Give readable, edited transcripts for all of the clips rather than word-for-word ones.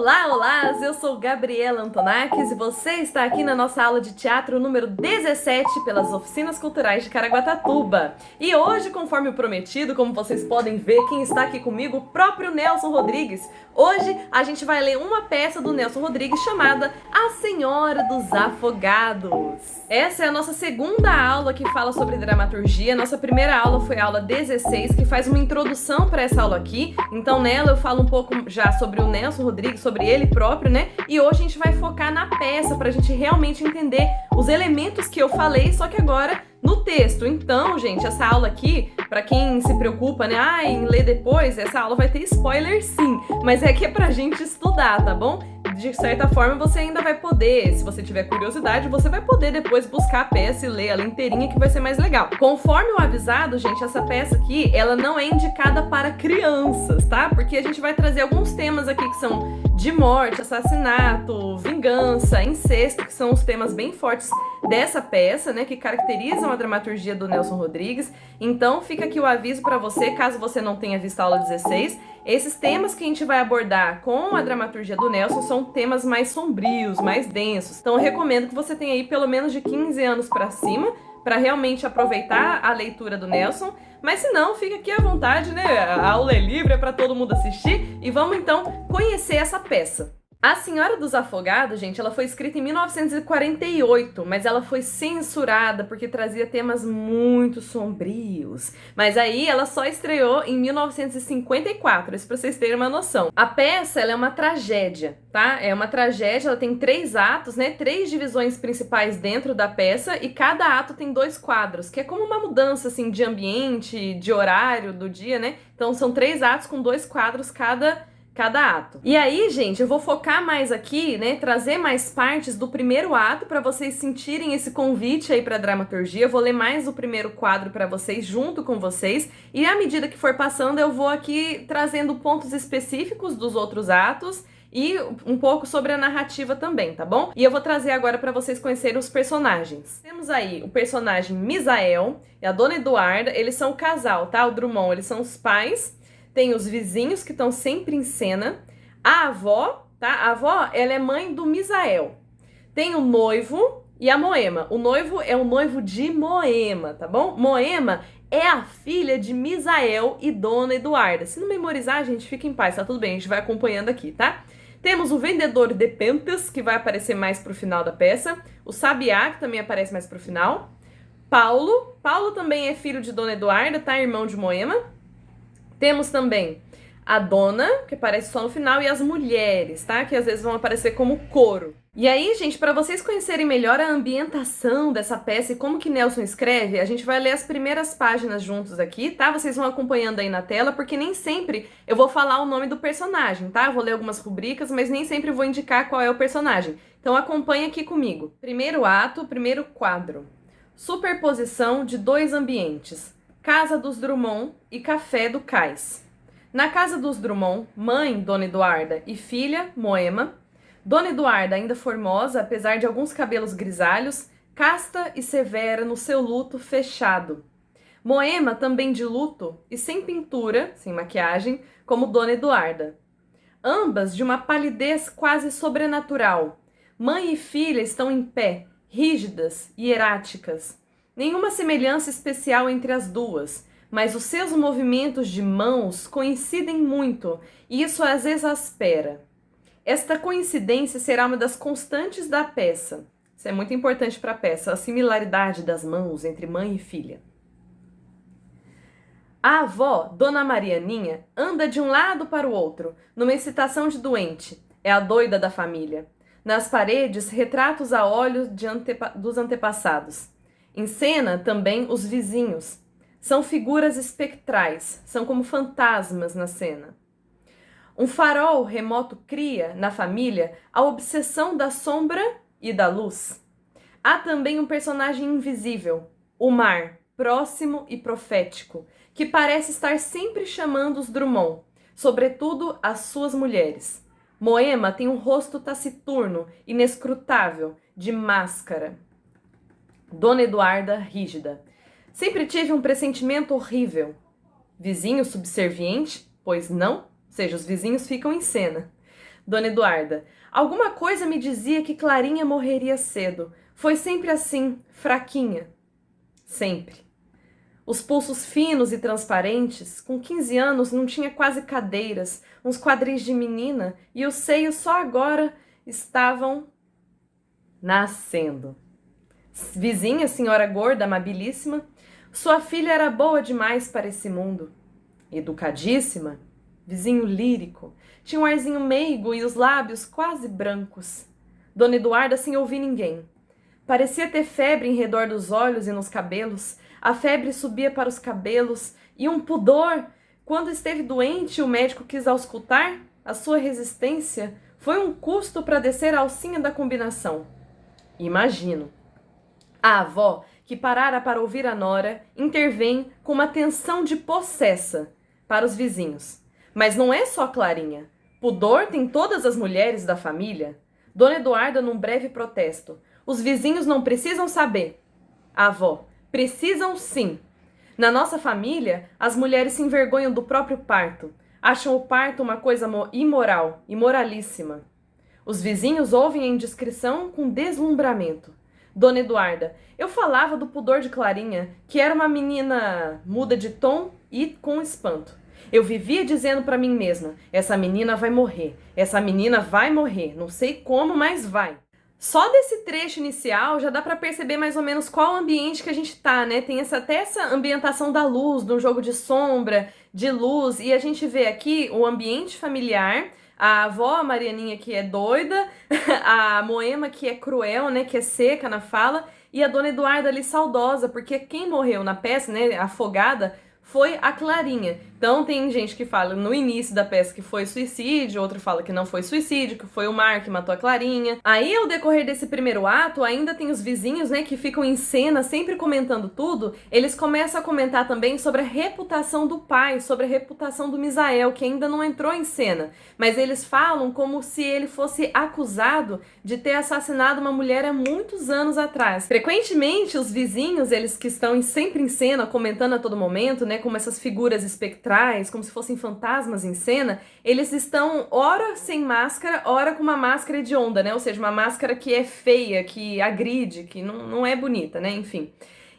Olá, olá! Eu sou Gabriela Antonakis e você está aqui na nossa aula de teatro número 17 pelas Oficinas Culturais de Caraguatatuba. E hoje, conforme o prometido, como vocês podem ver, quem está aqui comigo, o próprio Nelson Rodrigues. Hoje a gente vai ler uma peça do Nelson Rodrigues chamada A Senhora dos Afogados. Essa é a nossa segunda aula que fala sobre dramaturgia. Nossa primeira aula foi a aula 16, que faz uma introdução para essa aula aqui. Então nela eu falo um pouco já sobre o Nelson Rodrigues, sobre ele próprio, né? E hoje a gente vai focar na peça pra gente realmente entender os elementos que eu falei, só que agora no texto. Então, gente, essa aula aqui, pra quem se preocupa, né, em ler depois, essa aula vai ter spoiler sim, mas é que é pra gente estudar, tá bom? De certa forma, você ainda vai poder, se você tiver curiosidade, você vai poder depois buscar a peça e ler ela inteirinha, que vai ser mais legal. Conforme o avisado, gente, essa peça aqui, ela não é indicada para crianças, tá? Porque a gente vai trazer alguns temas aqui que são de morte, assassinato, vingança, incesto, que são os temas bem fortes dessa peça, né, que caracterizam a dramaturgia do Nelson Rodrigues. Então fica aqui o aviso para você, caso você não tenha visto a aula 16, esses temas que a gente vai abordar com a dramaturgia do Nelson são temas mais sombrios, mais densos. Então eu recomendo que você tenha aí pelo menos de 15 anos para cima, para realmente aproveitar a leitura do Nelson. Mas se não, fica aqui à vontade, né? A aula é livre, é para todo mundo assistir. E vamos então conhecer essa peça. A Senhora dos Afogados, gente, ela foi escrita em 1948, mas ela foi censurada porque trazia temas muito sombrios. Mas aí ela só estreou em 1954, isso pra vocês terem uma noção. A peça, ela é uma tragédia, tá? É uma tragédia, ela tem 3 atos, né? 3 divisões principais dentro da peça e cada ato tem 2 quadros, que é como uma mudança, assim, de ambiente, de horário do dia, né? Então são 3 atos com 2 quadros cada ato. E aí, gente, eu vou focar mais aqui, né, trazer mais partes do primeiro ato para vocês sentirem esse convite aí para dramaturgia. Eu vou ler mais o primeiro quadro para vocês, junto com vocês, e à medida que for passando, eu vou aqui trazendo pontos específicos dos outros atos e um pouco sobre a narrativa também, tá bom? E eu vou trazer agora para vocês conhecerem os personagens. Temos aí o personagem Misael e a Dona Eduarda, eles são o casal, tá? O Drummond, eles são os pais. Tem os vizinhos que estão sempre em cena. A avó, tá? A avó, ela é mãe do Misael. Tem o noivo e a Moema. O noivo é o noivo de Moema, tá bom? Moema é a filha de Misael e Dona Eduarda. Se não memorizar, gente, fica em paz, tá tudo bem? A gente vai acompanhando aqui, tá? Temos o vendedor de pentas, que vai aparecer mais pro final da peça. O sabiá, que também aparece mais pro final. Paulo. Paulo também é filho de Dona Eduarda, tá? Irmão de Moema. Temos também a dona, que aparece só no final, e as mulheres, tá? Que às vezes vão aparecer como coro. E aí, gente, para vocês conhecerem melhor a ambientação dessa peça e como que Nelson escreve, a gente vai ler as primeiras páginas juntos aqui, tá? Vocês vão acompanhando aí na tela, porque nem sempre eu vou falar o nome do personagem, tá? Eu vou ler algumas rubricas, mas nem sempre vou indicar qual é o personagem. Então acompanha aqui comigo. Primeiro ato, primeiro quadro. Superposição de 2 ambientes. Casa dos Drummond e Café do Cais. Na casa dos Drummond, mãe, Dona Eduarda, e filha, Moema. Dona Eduarda, ainda formosa, apesar de alguns cabelos grisalhos, casta e severa no seu luto fechado. Moema, também de luto e sem pintura, sem maquiagem, como Dona Eduarda. Ambas de uma palidez quase sobrenatural. Mãe e filha estão em pé, rígidas e eráticas. Nenhuma semelhança especial entre as duas, mas os seus movimentos de mãos coincidem muito e isso as exaspera. Esta coincidência será uma das constantes da peça. Isso é muito importante para a peça, a similaridade das mãos entre mãe e filha. A avó, Dona Marianinha, anda de um lado para o outro, numa excitação de doente. É a doida da família. Nas paredes, retratos a óleo dos antepassados. Em cena, também, os vizinhos. São figuras espectrais, são como fantasmas na cena. Um farol remoto cria, na família, a obsessão da sombra e da luz. Há também um personagem invisível, o mar, próximo e profético, que parece estar sempre chamando os Drummond, sobretudo as suas mulheres. Moema tem um rosto taciturno, inescrutável, de máscara. Dona Eduarda, rígida. Sempre tive um pressentimento horrível. Vizinho subserviente? Pois não? Ou seja, os vizinhos ficam em cena. Dona Eduarda: alguma coisa me dizia que Clarinha morreria cedo. Foi sempre assim, fraquinha. Sempre. Os pulsos finos e transparentes, com 15 anos não tinha quase cadeiras, uns quadris de menina, e os seios só agora estavam nascendo. Vizinha, senhora gorda, amabilíssima, sua filha era boa demais para esse mundo. Educadíssima, vizinho lírico, tinha um arzinho meigo e os lábios quase brancos. Dona Eduarda sem ouvir ninguém. Parecia ter febre em redor dos olhos e nos cabelos. A febre subia para os cabelos e um pudor. Quando esteve doente, o médico quis auscultar. A sua resistência foi um custo para descer a alcinha da combinação. Imagino. A avó, que parara para ouvir a nora, intervém com uma tensão de possessa para os vizinhos. Mas não é só Clarinha. Pudor tem todas as mulheres da família. Dona Eduarda, num breve protesto: os vizinhos não precisam saber. A avó: precisam sim. Na nossa família, as mulheres se envergonham do próprio parto. Acham o parto uma coisa imoral, imoralíssima. Os vizinhos ouvem a indiscrição com deslumbramento. Dona Eduarda: eu falava do pudor de Clarinha, que era uma menina muda de tom e com espanto. Eu vivia dizendo para mim mesma: essa menina vai morrer, essa menina vai morrer, não sei como, mas vai. Só desse trecho inicial já dá para perceber mais ou menos qual ambiente que a gente tá, né? Tem até essa ambientação da luz, de um jogo de sombra, de luz, e a gente vê aqui o ambiente familiar, a avó, a Marianinha, que é doida, a Moema, que é cruel, né, que é seca na fala, e a Dona Eduarda ali saudosa, porque quem morreu na peça, né, afogada, foi a Clarinha. Então tem gente que fala no início da peça que foi suicídio, outro fala que não foi suicídio, que foi o Mar que matou a Clarinha. Aí ao decorrer desse primeiro ato, ainda tem os vizinhos, né, que ficam em cena sempre comentando tudo. Eles começam a comentar também sobre a reputação do pai, sobre a reputação do Misael, que ainda não entrou em cena. Mas eles falam como se ele fosse acusado de ter assassinado uma mulher há muitos anos atrás. Frequentemente os vizinhos, eles que estão sempre em cena, comentando a todo momento, né, como essas figuras espectrais, como se fossem fantasmas em cena, eles estão ora sem máscara, ora com uma máscara hedionda, né? Ou seja, uma máscara que é feia, que agride, que não é bonita, né? Enfim.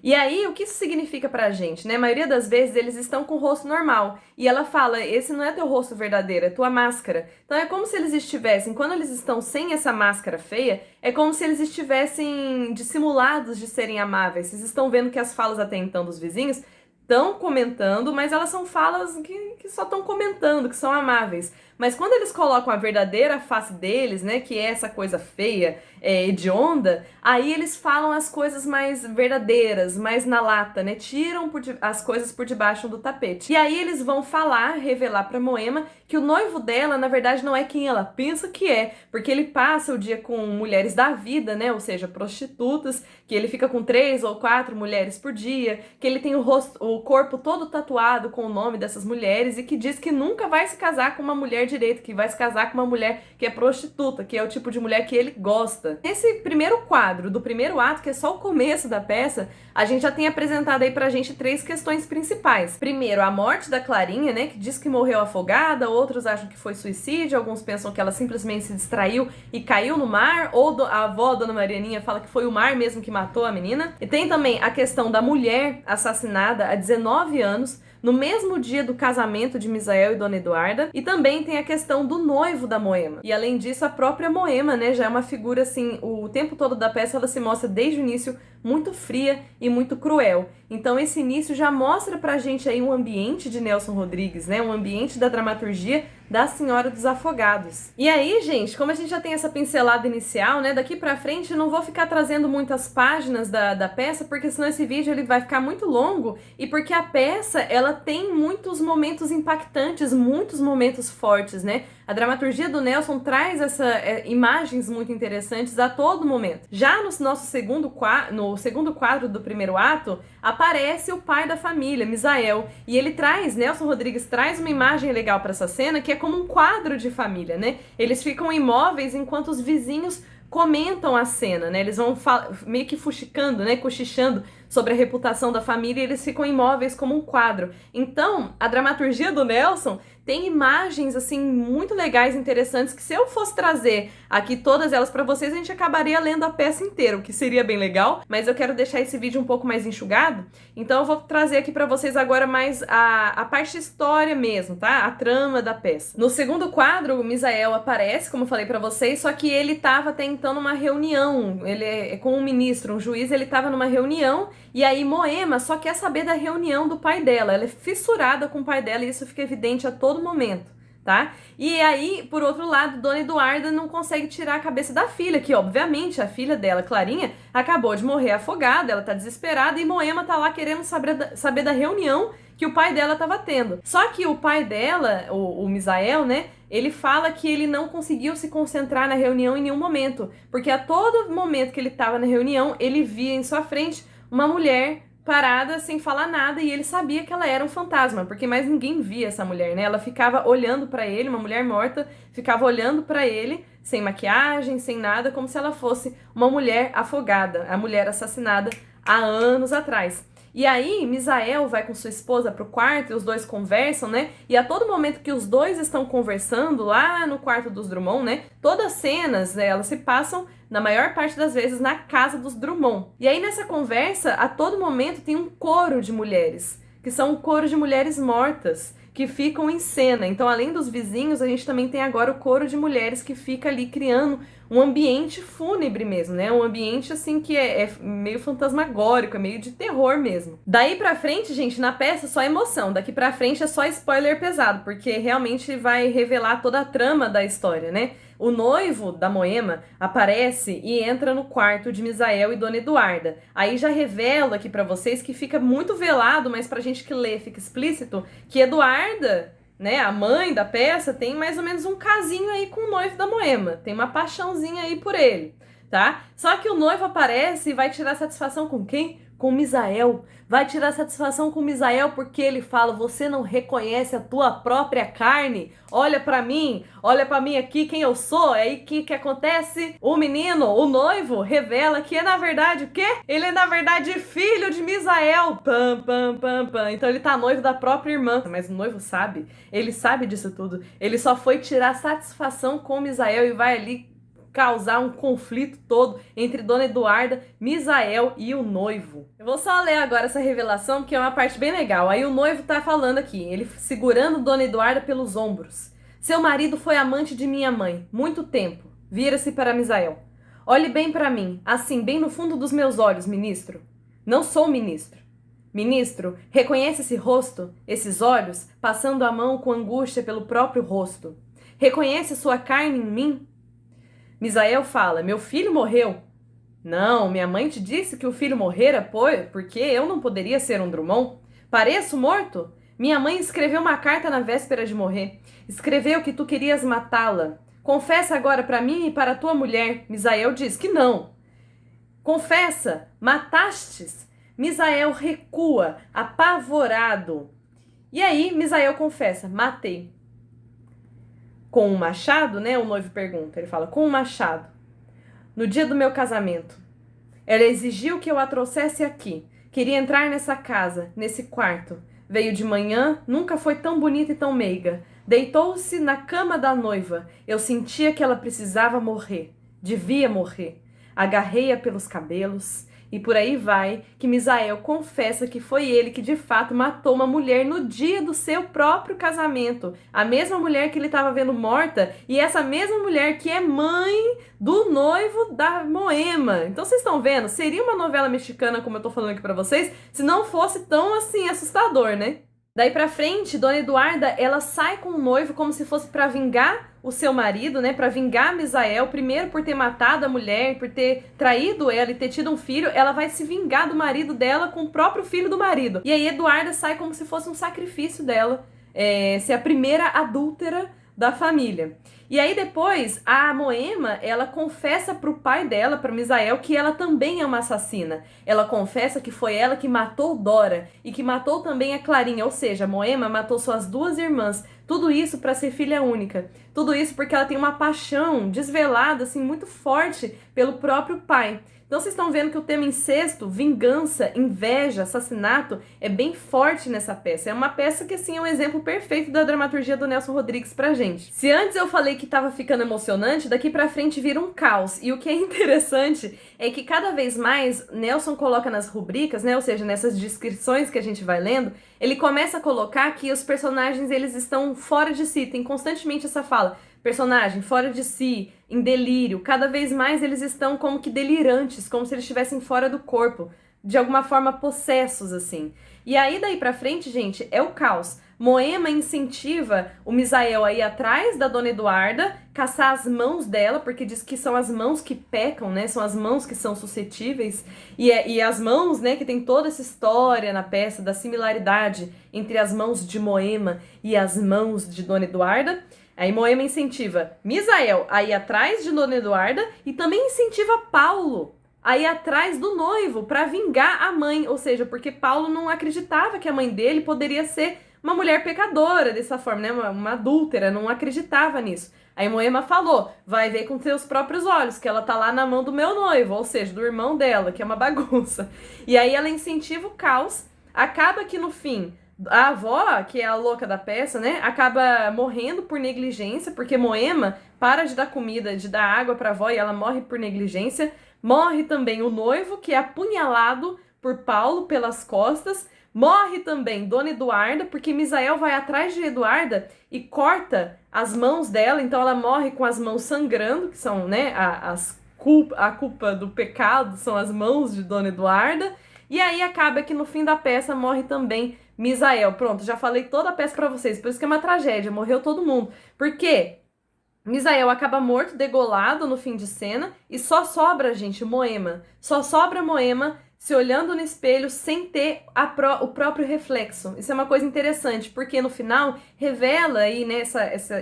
E aí, o que isso significa pra gente, né? A maioria das vezes eles estão com o rosto normal. E ela fala: esse não é teu rosto verdadeiro, é tua máscara. Então é como se eles estivessem, quando eles estão sem essa máscara feia, é como se eles estivessem dissimulados de serem amáveis. Vocês estão vendo que as falas até então dos vizinhos estão comentando, mas elas são falas que só estão comentando, que são amáveis. Mas quando eles colocam a verdadeira face deles, né, que é essa coisa feia, hedionda, aí eles falam as coisas mais verdadeiras, mais na lata, né, tiram as coisas por debaixo do tapete. E aí eles vão falar, revelar pra Moema que o noivo dela, na verdade, não é quem ela pensa que é, porque ele passa o dia com mulheres da vida, né, ou seja, prostitutas, que ele fica com 3 ou 4 mulheres por dia, que ele tem o corpo todo tatuado com o nome dessas mulheres e que diz que nunca vai se casar com uma mulher direito, que vai se casar com uma mulher que é prostituta, que é o tipo de mulher que ele gosta. Nesse primeiro quadro do primeiro ato, que é só o começo da peça, a gente já tem apresentado aí pra gente 3 questões principais. Primeiro, a morte da Clarinha, né, que diz que morreu afogada, outros acham que foi suicídio, alguns pensam que ela simplesmente se distraiu e caiu no mar, ou a avó, Dona Marianinha, fala que foi o mar mesmo que matou a menina. E tem também a questão da mulher assassinada há 19 anos, no mesmo dia do casamento de Misael e Dona Eduarda, e também tem a questão do noivo da Moema. E além disso, a própria Moema, né, já é uma figura assim, o tempo todo da peça ela se mostra desde o início muito fria e muito cruel. Então esse início já mostra pra gente aí um ambiente de Nelson Rodrigues, né, um ambiente da dramaturgia da Senhora dos Afogados. E aí, gente, como a gente já tem essa pincelada inicial, né, daqui pra frente eu não vou ficar trazendo muitas páginas da peça, porque senão esse vídeo ele vai ficar muito longo, e porque a peça, ela tem muitos momentos impactantes, muitos momentos fortes, né? A dramaturgia do Nelson traz imagens muito interessantes a todo momento. Já no nosso segundo quadro do primeiro ato, aparece o pai da família, Misael, e Nelson Rodrigues traz uma imagem legal para essa cena, que é como um quadro de família, né? Eles ficam imóveis enquanto os vizinhos comentam a cena, né? Eles vão meio que fuxicando, né? Cochichando sobre a reputação da família e eles ficam imóveis como um quadro. Então, a dramaturgia do Nelson tem imagens, assim, muito legais, interessantes, que se eu fosse trazer aqui todas elas pra vocês, a gente acabaria lendo a peça inteira, o que seria bem legal, mas eu quero deixar esse vídeo um pouco mais enxugado, então eu vou trazer aqui pra vocês agora mais a parte de história mesmo, tá? A trama da peça. No segundo quadro, o Misael aparece, como eu falei pra vocês, só que ele tava até então numa reunião, ele é com um ministro, um juiz, ele tava numa reunião, e aí Moema só quer saber da reunião do pai dela, ela é fissurada com o pai dela e isso fica evidente a todo momento, tá? E aí, por outro lado, Dona Eduarda não consegue tirar a cabeça da filha, que obviamente a filha dela, Clarinha, acabou de morrer afogada, ela tá desesperada e Moema tá lá querendo saber da reunião que o pai dela tava tendo. Só que o pai dela, o Misael, né, ele fala que ele não conseguiu se concentrar na reunião em nenhum momento, porque a todo momento que ele tava na reunião, ele via em sua frente uma mulher parada, sem falar nada, e ele sabia que ela era um fantasma, porque mais ninguém via essa mulher, né? Ela ficava olhando pra ele, uma mulher morta, ficava olhando pra ele, sem maquiagem, sem nada, como se ela fosse uma mulher afogada, a mulher assassinada há anos atrás. E aí, Misael vai com sua esposa pro quarto e os dois conversam, né? E a todo momento que os dois estão conversando lá no quarto dos Drummond, né? Todas as cenas, né, elas se passam, na maior parte das vezes, na casa dos Drummond. E aí, nessa conversa, a todo momento tem um coro de mulheres, que são um coro de mulheres mortas, que ficam em cena. Então, além dos vizinhos, a gente também tem agora o coro de mulheres que fica ali criando um ambiente fúnebre mesmo, né? Um ambiente, assim, que é meio fantasmagórico, é meio de terror mesmo. Daí pra frente, gente, na peça só emoção. Daqui pra frente é só spoiler pesado, porque realmente vai revelar toda a trama da história, né? O noivo da Moema aparece e entra no quarto de Misael e Dona Eduarda. Aí já revelo aqui pra vocês que fica muito velado, mas pra gente que lê fica explícito, que Eduarda, né, a mãe da peça, tem mais ou menos um casinho aí com o noivo da Moema. Tem uma paixãozinha aí por ele, tá? Só que o noivo aparece e vai tirar satisfação com quem? Com Misael. Vai tirar satisfação com Misael porque ele fala: você não reconhece a tua própria carne? Olha pra mim aqui quem eu sou. Aí o que acontece? O menino, o noivo, revela que é na verdade o quê? Ele é na verdade filho de Misael. Pam, pam, pam, pam. Então ele tá noivo da própria irmã. Mas o noivo sabe, ele sabe disso tudo. Ele só foi tirar satisfação com Misael e vai ali causar um conflito todo entre Dona Eduarda, Misael e o noivo. Eu vou só ler agora essa revelação, que é uma parte bem legal. Aí o noivo tá falando aqui, ele segurando Dona Eduarda pelos ombros. Seu marido foi amante de minha mãe, muito tempo. Vira-se para Misael. Olhe bem para mim, assim, bem no fundo dos meus olhos, ministro. Não sou ministro. Ministro, reconhece esse rosto, esses olhos, passando a mão com angústia pelo próprio rosto. Reconhece sua carne em mim? Misael fala: meu filho morreu. Não, minha mãe te disse que o filho morrera porque eu não poderia ser um Drummond. Pareço morto? Minha mãe escreveu uma carta na véspera de morrer. Escreveu que tu querias matá-la. Confessa agora para mim e para tua mulher. Misael diz que não. Confessa, matastes? Misael recua, apavorado. E aí, Misael confessa: matei. Com um machado, né? O noivo pergunta. Ele fala: com um machado. No dia do meu casamento. Ela exigiu que eu a trouxesse aqui. Queria entrar nessa casa, nesse quarto. Veio de manhã, nunca foi tão bonita e tão meiga. Deitou-se na cama da noiva. Eu sentia que ela precisava morrer. Devia morrer. Agarrei-a pelos cabelos. E por aí vai, que Misael confessa que foi ele que de fato matou uma mulher no dia do seu próprio casamento. A mesma mulher que ele estava vendo morta e essa mesma mulher que é mãe do noivo da Moema. Então vocês estão vendo? Seria uma novela mexicana, como eu tô falando aqui pra vocês, se não fosse tão assim assustador, né? Daí pra frente, Dona Eduarda, ela sai com o noivo como se fosse pra vingar o seu marido, né? Pra vingar Misael, primeiro por ter matado a mulher, por ter traído ela e ter tido um filho, ela vai se vingar do marido dela com o próprio filho do marido. E aí Eduarda sai como se fosse um sacrifício dela, ser a primeira adúltera da família. E aí depois, a Moema, ela confessa pro pai dela, para Misael, que ela também é uma assassina. Ela confessa que foi ela que matou Dora e que matou também a Clarinha, ou seja, a Moema matou suas duas irmãs. Tudo isso para ser filha única. Tudo isso porque ela tem uma paixão desvelada, assim, muito forte pelo próprio pai. Então vocês estão vendo que o tema incesto, vingança, inveja, assassinato é bem forte nessa peça. É uma peça que, assim, é um exemplo perfeito da dramaturgia do Nelson Rodrigues pra gente. Se antes eu falei que tava ficando emocionante, daqui pra frente vira um caos. E o que é interessante é que cada vez mais Nelson coloca nas rubricas, né, ou seja, nessas descrições que a gente vai lendo, ele começa a colocar que os personagens, eles estão fora de si, tem constantemente essa fala, personagem fora de si, em delírio, cada vez mais eles estão como que delirantes, como se eles estivessem fora do corpo, de alguma forma possessos, assim. E aí daí pra frente, gente, é o caos. Moema incentiva o Misael a ir atrás da Dona Eduarda, caçar as mãos dela, porque diz que são as mãos que pecam, né? São as mãos que são suscetíveis. E as mãos, né, que tem toda essa história na peça da similaridade entre as mãos de Moema e as mãos de Dona Eduarda. Aí Moema incentiva Misael a ir atrás de Dona Eduarda e também incentiva Paulo a ir atrás do noivo para vingar a mãe. Ou seja, porque Paulo não acreditava que a mãe dele poderia ser uma mulher pecadora dessa forma, né? Uma adúltera, não acreditava nisso. Aí Moema falou, vai ver com seus próprios olhos que ela tá lá na mão do meu noivo, ou seja, do irmão dela, que é uma bagunça. E aí ela incentiva o caos, acaba que no fim a avó, que é a louca da peça, né, acaba morrendo por negligência, porque Moema para de dar comida, de dar água pra avó e ela morre por negligência. Morre também o noivo, que é apunhalado por Paulo pelas costas. Morre também Dona Eduarda, porque Misael vai atrás de Eduarda e corta as mãos dela, então ela morre com as mãos sangrando, que são, né, a culpa do pecado, são as mãos de Dona Eduarda. E aí acaba que no fim da peça morre também Misael. Pronto, já falei toda a peça pra vocês, por isso que é uma tragédia, morreu todo mundo. Por quê? Misael acaba morto, degolado no fim de cena, e só sobra, gente, Moema. Só sobra Moema se olhando no espelho sem ter o próprio reflexo. Isso é uma coisa interessante, porque no final revela aí, né,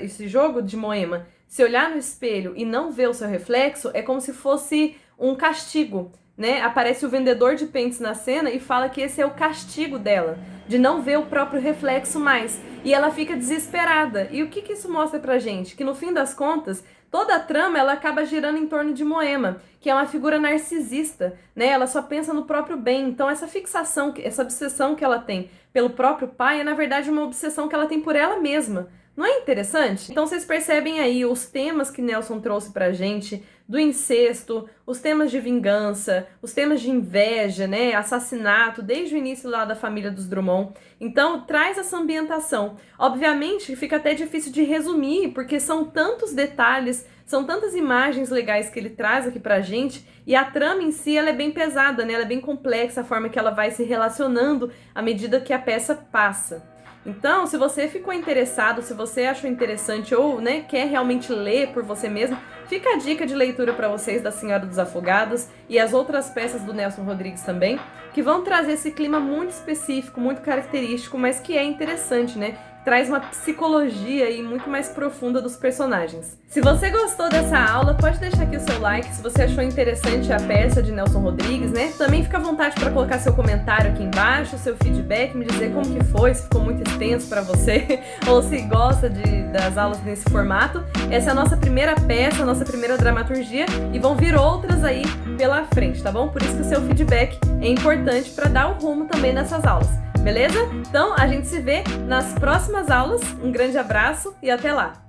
esse jogo de Moema. Se olhar no espelho e não ver o seu reflexo, é como se fosse um castigo, né? Aparece o vendedor de pentes na cena e fala que esse é o castigo dela, de não ver o próprio reflexo mais. E ela fica desesperada. E o que isso mostra pra gente? Que no fim das contas, toda a trama ela acaba girando em torno de Moema, que é uma figura narcisista, né? Ela só pensa no próprio bem. Então essa fixação, essa obsessão que ela tem pelo próprio pai é na verdade uma obsessão que ela tem por ela mesma. Não é interessante? Então vocês percebem aí os temas que Nelson trouxe pra gente, do incesto, os temas de vingança, os temas de inveja, né, assassinato, desde o início lá da família dos Drummond. Então traz essa ambientação. Obviamente fica até difícil de resumir, porque são tantos detalhes, são tantas imagens legais que ele traz aqui pra gente, e a trama em si ela é bem pesada, né, ela é bem complexa, a forma que ela vai se relacionando à medida que a peça passa. Então, se você ficou interessado, se você achou interessante ou, né, quer realmente ler por você mesmo, fica a dica de leitura para vocês da Senhora dos Afogados e as outras peças do Nelson Rodrigues também, que vão trazer esse clima muito específico, muito característico, mas que é interessante, né? Traz uma psicologia aí muito mais profunda dos personagens. Se você gostou dessa aula, pode deixar aqui o seu like, se você achou interessante a peça de Nelson Rodrigues, né? Também fica à vontade para colocar seu comentário aqui embaixo, seu feedback, me dizer como que foi, se ficou muito extenso para você, ou se gosta das aulas nesse formato. Essa é a nossa primeira peça, a nossa primeira dramaturgia, e vão vir outras aí pela frente, tá bom? Por isso que o seu feedback é importante para dar o rumo também nessas aulas. Beleza? Então, a gente se vê nas próximas aulas. Um grande abraço e até lá!